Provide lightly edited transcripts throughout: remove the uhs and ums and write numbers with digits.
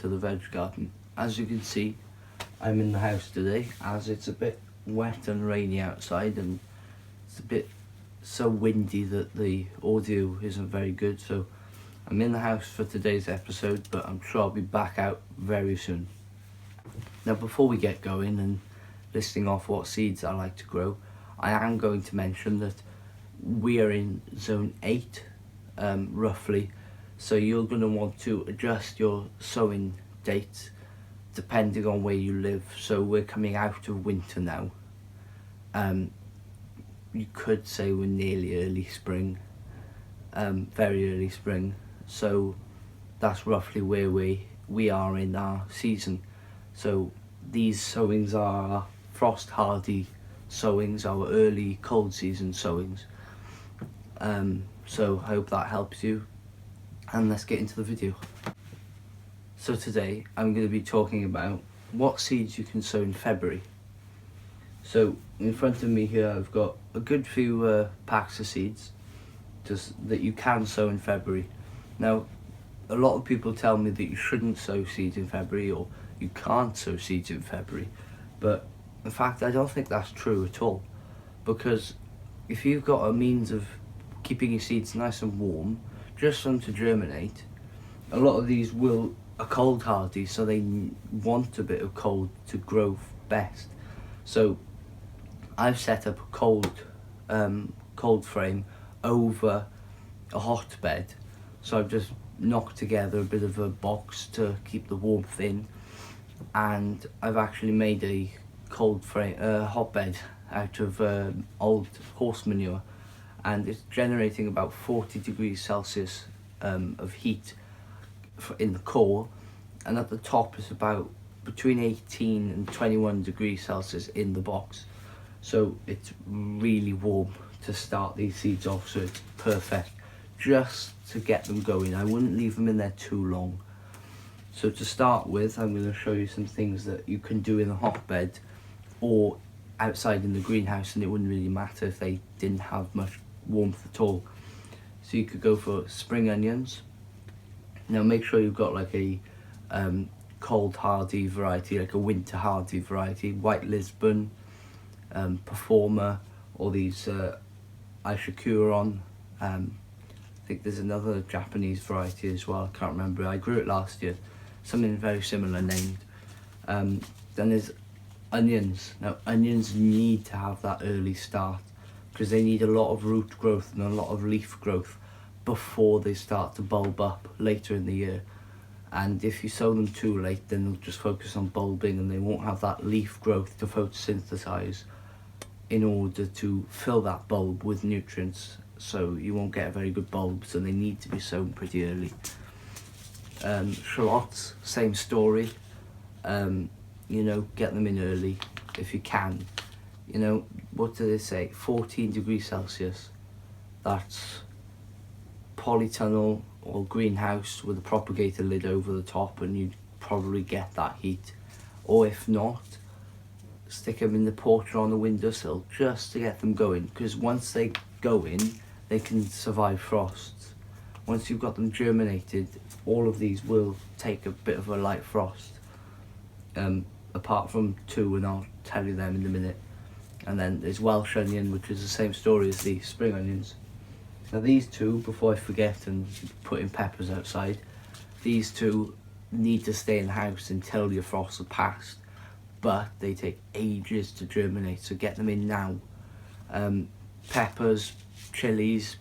to the veg garden. As you can see, I'm in the house today as it's a bit wet and rainy outside, and it's a bit so windy that the audio isn't very good, so I'm in the house for today's episode, but I'm sure I'll be back out very soon. Now, before we get going and listing off what seeds I like to grow, I am going to mention that we are in zone 8 roughly, so you're going to want to adjust your sowing dates depending on where you live. So we're coming out of winter now. You could say we're nearly early spring, very early spring, so that's roughly where we are in our season. So these sowings are frost hardy sowings, our early cold season sowings. So I hope that helps you, and let's get into the video. So today I'm going to be talking about what seeds you can sow in February. So in front of me here I've got a good few packs of seeds just that you can sow in February. Now, a lot of people tell me that you shouldn't sow seeds in February, or you can't sow seeds in February, but in fact I don't think that's true at all, because if you've got a means of keeping your seeds nice and warm just for them to germinate, a lot of these are cold hardy, so they want a bit of cold to grow best. So I've set up a cold frame over a hotbed, so I've just knocked together a bit of a box to keep the warmth in, and I've actually made a cold frame hotbed out of old horse manure, and it's generating about 40 degrees Celsius of heat in the core, and at the top is about between 18 and 21 degrees Celsius in the box. So it's really warm to start these seeds off, so it's perfect just to get them going. I wouldn't leave them in there too long. So to start with, I'm going to show you some things that you can do in a hotbed or outside in the greenhouse, and it wouldn't really matter if they didn't have much warmth at all. So you could go for spring onions. Now make sure you've got like a cold hardy variety, like a winter hardy variety, White Lisbon, Performer, or these Aishakuron. I think there's another Japanese variety as well, I can't remember, I grew it last year, something very similar named. Then there's onions. Now onions need to have that early start because they need a lot of root growth and a lot of leaf growth before they start to bulb up later in the year. And if you sow them too late, then they'll just focus on bulbing and they won't have that leaf growth to photosynthesize in order to fill that bulb with nutrients, so you won't get a very good bulb, so they need to be sown pretty early. Shallots, same story. You know, get them in early if you can. You know, what do they say? 14 degrees Celsius. That's polytunnel or greenhouse with a propagator lid over the top, and you'd probably get that heat. Or if not, stick them in the porch or on the windowsill just to get them going, because once they go in, they can survive frosts. Once you've got them germinated, all of these will take a bit of a light frost, apart from two, and I'll tell you them in a minute. And then there's Welsh Onion, which is the same story as the spring onions. Now these two, before I forget and put in peppers outside, these two need to stay in the house until your frosts are passed, but they take ages to germinate, so get them in now. Peppers, chilies,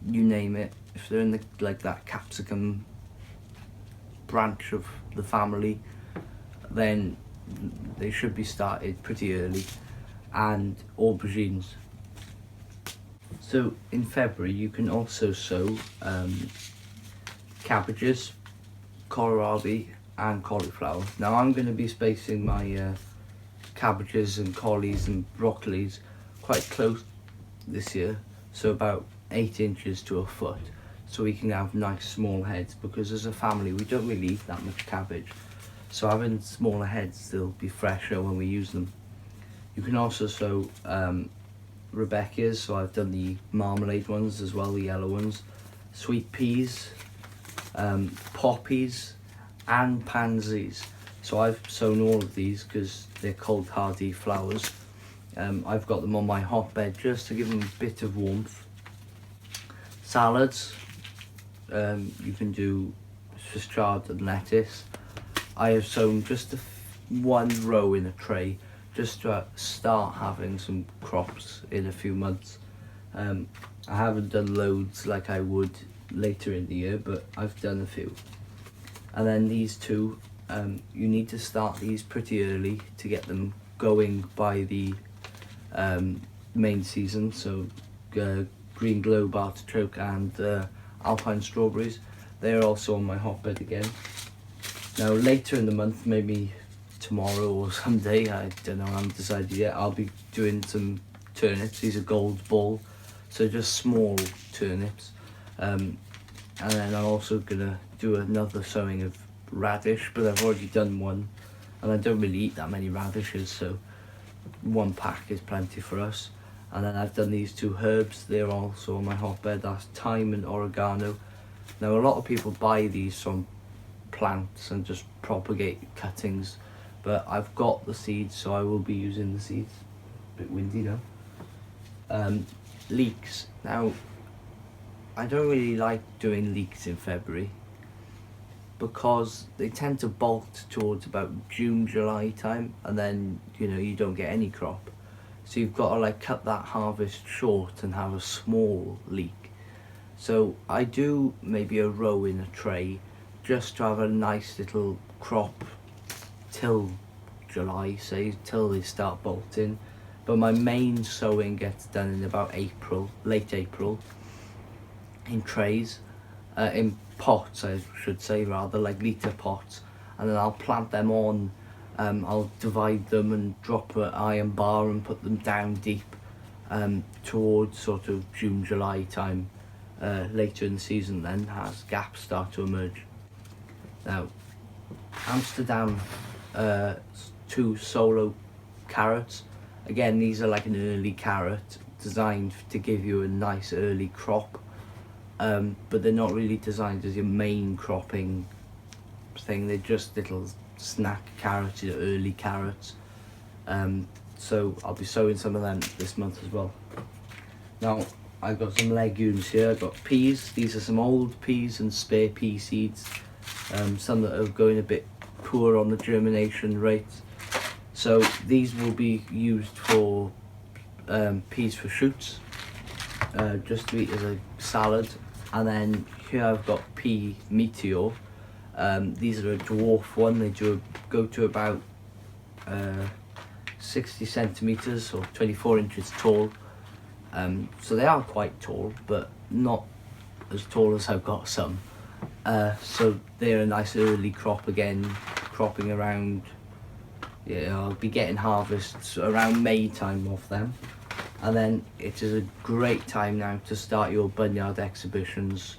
you name it, if they're in the, like that capsicum branch of the family, then they should be started pretty early. And aubergines. So in February you can also sow cabbages, kohlrabi and cauliflower. Now I'm going to be spacing my cabbages and collies and broccolis quite close this year, so about 8 inches to a foot, so we can have nice small heads, because as a family we don't really eat that much cabbage, so having smaller heads, they'll be fresher when we use them. You can also sow Rebecca's, so I've done the marmalade ones as well, the yellow ones, sweet peas, poppies, and pansies. So I've sown all of these because they're cold hardy flowers. I've got them on my hotbed just to give them a bit of warmth. Salads, you can do Swiss chard and lettuce. I have sown just one row in a tray just to start having some crops in a few months. I haven't done loads like I would later in the year, but I've done a few. And then these two, you need to start these pretty early to get them going by the main season. So green globe artichoke and alpine strawberries, they're also on my hotbed again. Now later in the month, maybe tomorrow or someday, I don't know, I haven't decided yet, I'll be doing some turnips. These are gold ball, so just small turnips. And then I'm also gonna do another sowing of radish, but I've already done one, and I don't really eat that many radishes, so one pack is plenty for us. And then I've done these two herbs, they're also on my hotbed, that's thyme and oregano. Now a lot of people buy these from plants and just propagate cuttings, but I've got the seeds, so I will be using the seeds. A bit windy now. Leeks. Now, I don't really like doing leeks in February because they tend to bolt towards about June, July time, and then you don't get any crop. So you've got to like cut that harvest short and have a small leek. So I do maybe a row in a tray just to have a nice little crop till July, say, till they start bolting. But my main sowing gets done in about April, late April, in trays, in pots I should say, rather, like litre pots. And then I'll plant them on, I'll divide them and drop an iron bar and put them down deep towards sort of June, July time. Later in the season then, as gaps start to emerge. Now, Amsterdam 2 solo carrots. Again, these are like an early carrot designed to give you a nice early crop, but they're not really designed as your main cropping thing. They're just little snack carrots, early carrots. So I'll be sowing some of them this month as well. Now, I've got some legumes here. I've got peas. These are some old peas and spare pea seeds. Some that are going a bit poor on the germination rate. So these will be used for peas for shoots, just to eat as a salad. And then here I've got pea meteor. These are a dwarf one. They go to about 60 centimeters or 24 inches tall. So they are quite tall, but not as tall as I've got some. So they're a nice early crop again, cropping around, I'll be getting harvests around May time off them. And then it is a great time now to start your bunyard exhibitions,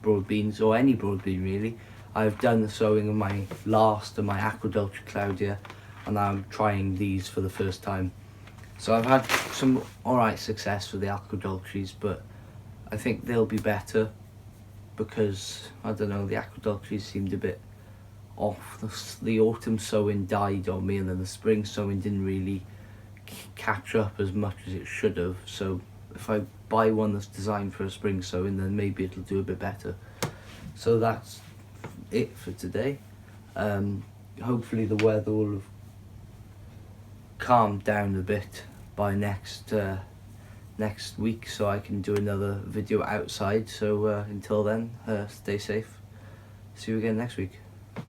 broad beans, or any broad bean really. I've done the sowing of my last of my Aquadulture Claudia, and now I'm trying these for the first time. So I've had some alright success with the Aquadultries, but I think they'll be better because, I don't know, the Aquadultries seemed a bit off. The autumn sowing died on me, and then the spring sowing didn't really catch up as much as it should have. So if I buy one that's designed for a spring sowing, then maybe it'll do a bit better. So that's it for today. Hopefully the weather will have calmed down a bit by next week, so I can do another video outside. So until then, stay safe. See you again next week.